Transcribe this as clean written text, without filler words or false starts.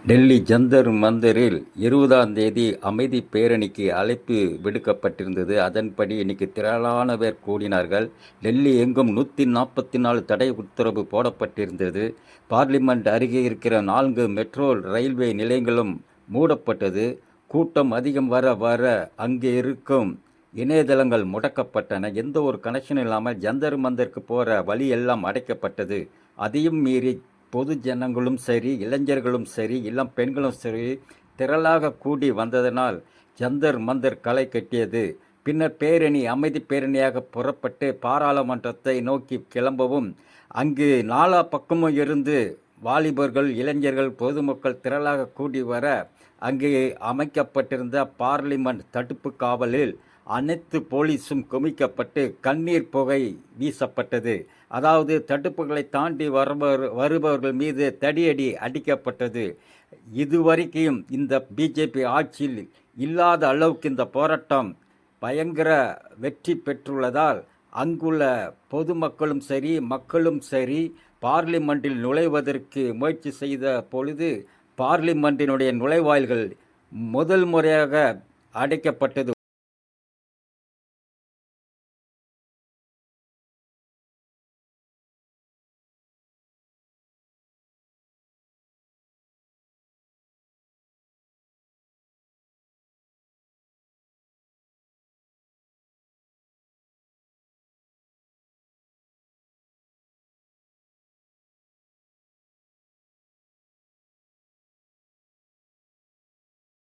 டெல்லி ஜந்தர் மந்தரில் 20ஆம் தேதி அமைதி பேரணிக்கு அழைப்பு விடுக்கப்பட்டிருந்தது. அதன்படி இன்னைக்கு திரளான பேர் கூடினார்கள். டெல்லி எங்கும் 144 தடை உத்தரவு போடப்பட்டிருந்தது. பார்லிமெண்ட் அருகே இருக்கிற 4 மெட்ரோ ரயில்வே நிலையங்களும் மூடப்பட்டது. கூட்டம் அதிகம் வர வர அங்கே இருக்கும் இணையதளங்கள் முடக்கப்பட்டன. எந்த ஒரு கனெக்ஷன் இல்லாமல் ஜந்தர் மந்தருக்கு போகிற வழி எல்லாம் அடைக்கப்பட்டது. அதையும் மீறி பொது ஜனங்களும் சரி, இளைஞர்களும் சரி, இளம் பெண்களும் சரி திரளாக கூடி வந்ததனால் ஜந்தர் மந்தர் களை கட்டியது. பின்னர் பேரணி அமைதி பேரணியாக புறப்பட்டு பாராளுமன்றத்தை நோக்கி கிளம்பவும் அங்கு நாலா பக்கமும் இருந்து வாலிபர்கள், இளைஞர்கள், பொதுமக்கள் திரளாக கூடி வர அங்கே அமைக்கப்பட்டிருந்த பார்லிமெண்ட் தடுப்பு காவலில் அனைத்து போலீஸும் குமிக்கப்பட்டு கண்ணீர் புகை வீசப்பட்டது. அதாவது தடுப்புகளை தாண்டி வருபவர்கள் மீது தடியடி அடிக்கப்பட்டது. இதுவரைக்கும் இந்த பிஜேபி ஆட்சியில் இல்லாத அளவுக்கு இந்த போராட்டம் பயங்கர வெற்றி பெற்றுள்ளதால் அங்குள்ள பொதுமக்களும் சரி, மக்களும் சரி பார்லிமெண்டில் நுழைவதற்கு முயற்சி செய்த பொழுது பார்லிமெண்டினுடைய நுழைவாயில்கள் முதல் முறையாக அடைக்கப்பட்டது.